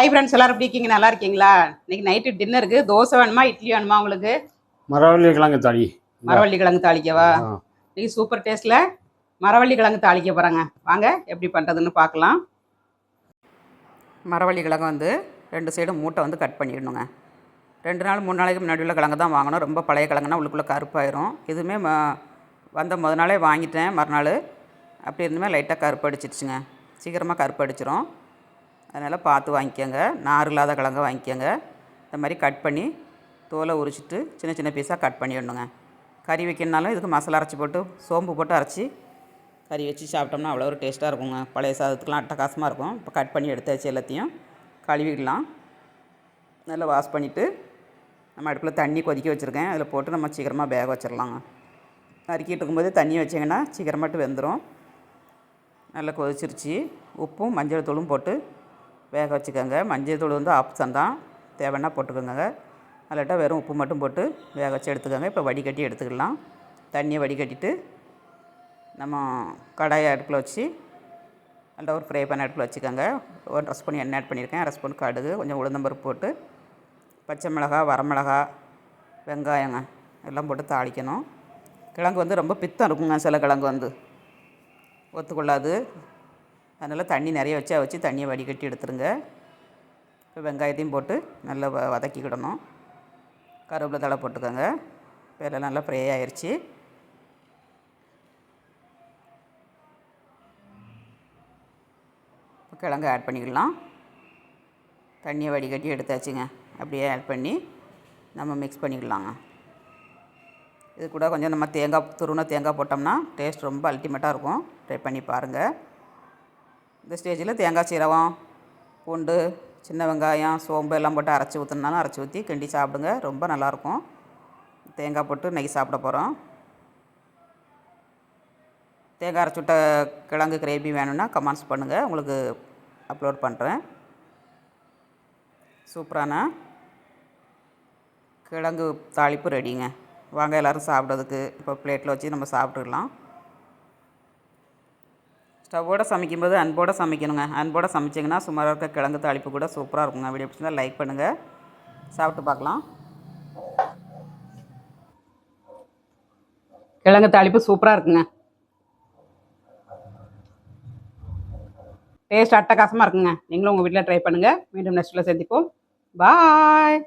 Hi friends, எல்லாரும் எப்படி இருக்கீங்க? நல்லா இருக்கீங்களா? இன்னைக்கு நைட்டு டின்னருக்கு தோசை வேணுமா இட்லி வேணுமா உங்களுக்கு? மரவள்ளி கிழங்கு தாளி. மரவள்ளி கிழங்கு தாளிக்கவா? இன்னைக்கு சூப்பர் டேஸ்ட்டில் மரவள்ளி கிழங்கு தாளிக்க போகிறாங்க. வாங்க எப்படி பண்ணுறதுன்னு பார்க்கலாம். மரவள்ளி கிழங்கு வந்து 2 சைடும் மூட்டை வந்து கட் பண்ணிடணுங்க. 2 நாள் 3 நாளைக்கு முன்னாடி உள்ள கிழங்கு தான் வாங்கணும். ரொம்ப பழைய கிழங்குனா உள்ளுக்குள்ளே கருப்பாயிரும். இதுவுமே வந்த முத நாளே வாங்கிட்டேன். மறுநாள் அப்படி இருந்துமே லைட்டாக கருப்பு அடிச்சிடுச்சுங்க. சீக்கிரமாக கருப்பு அடிச்சிடும். அதனால் பார்த்து வாங்கிக்கோங்க. நார் இல்லாத கிழங்க வாங்கிக்கோங்க. இந்த மாதிரி கட் பண்ணி தோலை உரிச்சிட்டு சின்ன சின்ன பீஸாக கட் பண்ணிடணுங்க. கறி வைக்கணுனாலும் இதுக்கு மசாலா அரைச்சி போட்டு சோம்பு போட்டு அரைச்சி கறி வச்சு சாப்பிட்டோம்னா அவ்வளோ ஒரு டேஸ்ட்டாக இருக்குங்க. பழைய சாதத்துக்குலாம் அட்டகாசமாக இருக்கும். இப்போ கட் பண்ணி எடுத்தாச்சு. எல்லாத்தையும் கழுவிடலாம். நல்லா வாஷ் பண்ணிவிட்டு நம்ம அடுப்பில் தண்ணி கொதிக்க வச்சுருக்கேன். அதில் போட்டு நம்ம சீக்கிரமாக வேக வச்சிடலாங்க. நறுக்கிட்டு இருக்கும்போது தண்ணி வச்சிங்கன்னா சீக்கிரமாட்டு வெந்துடும். நல்லா கொதிச்சிருச்சு. உப்பும் மஞ்சள் தூளும் போட்டு வேக வச்சுக்கோங்க. மஞ்சள் தூள் வந்து ஆப்ஷன் தான், தேவைன்னா போட்டுக்கோங்க. அல்லாட்டா வெறும் உப்பு மட்டும் போட்டு வேக வச்சு எடுத்துக்கோங்க. இப்போ வடிகட்டி எடுத்துக்கலாம். தண்ணியை வடிகட்டிட்டு நம்ம கடாயை அடுப்பில் வச்சு நல்லா ஒரு ஃப்ரை பண்ண அடுப்பில் வச்சுக்கோங்க. 1 ஸ்பூன் எண்ணெய் ஆட் பண்ணியிருக்கேன். 1 ஸ்பூன் கடுகு, கொஞ்சம் உளுந்தம்பருப்பு போட்டு பச்சை மிளகா, வரமிளகா, வெங்காயங்க எல்லாம் போட்டு தாளிக்கணும். கிழங்கு வந்து ரொம்ப பித்தம் இருக்குங்க. சில கிழங்கு வந்து ஒத்துக்கொள்ளாது. அதனால் தண்ணி நிறைய வச்சு தண்ணியை வடிகட்டி எடுத்துருங்க. இப்போ வெங்காயத்தையும் போட்டு நல்லா வதக்கிக்கிடணும். கருவேப்பிலை தழை போட்டுக்கோங்க. இப்போ எல்லாம் நல்லா ஃப்ரை ஆயிடுச்சு. இப்போ கிழங்கு ஆட் பண்ணிக்கலாம். தண்ணியை வடிகட்டி எடுத்தாச்சுங்க. அப்படியே ஆட் பண்ணி நம்ம மிக்ஸ் பண்ணிக்கலாங்க. இது கூட கொஞ்சம் நம்ம துருவின தேங்காய் போட்டோம்னா டேஸ்ட் ரொம்ப அல்டிமேட்டாக இருக்கும். ட்ரை பண்ணி பாருங்கள். இந்த ஸ்டேஜில் தேங்காய், சீரகம், பூண்டு, சின்ன வெங்காயம், சோம்பு எல்லாம் போட்டு அரைச்சி ஊற்றினாலும் அரைச்சி ஊற்றி கிண்டி சாப்பிடுங்க. ரொம்ப நல்லாயிருக்கும். தேங்காய் போட்டு இன்றைக்கி சாப்பிட போகிறோம். தேங்காய் அரைச்சி விட்ட கிழங்கு கிரேவி வேணும்னா கமெண்ட்ஸ் பண்ணுங்கள். உங்களுக்கு அப்லோட் பண்ணுறேன். சூப்பரான கிழங்கு தாளிப்பு ரெடிங்க. வாங்க எல்லோரும் சாப்பிட்றதுக்கு இப்போ பிளேட்டில் வச்சு நம்ம சாப்பிட்டுக்கலாம். ஸ்டவ்வோடு சமைக்கும்போது அன்போடு சமைக்கணுங்க. அன்போடு சமைச்சிங்கன்னா சுமாராக இருக்க கிழங்கு தாளிப்பு கூட சூப்பராக இருக்குங்க. வீடியோ பிடிச்சிருந்தா லைக் பண்ணுங்கள். சாப்பிட்டு பார்க்கலாம். கிழங்கு தாளிப்பு சூப்பராக இருக்குங்க. டேஸ்ட் அட்டகாசமாக இருக்குங்க. நீங்களும் உங்கள் வீட்டில் ட்ரை பண்ணுங்கள். மீண்டும் நெக்ஸ்ட்டில் சந்திப்போம். பாய்.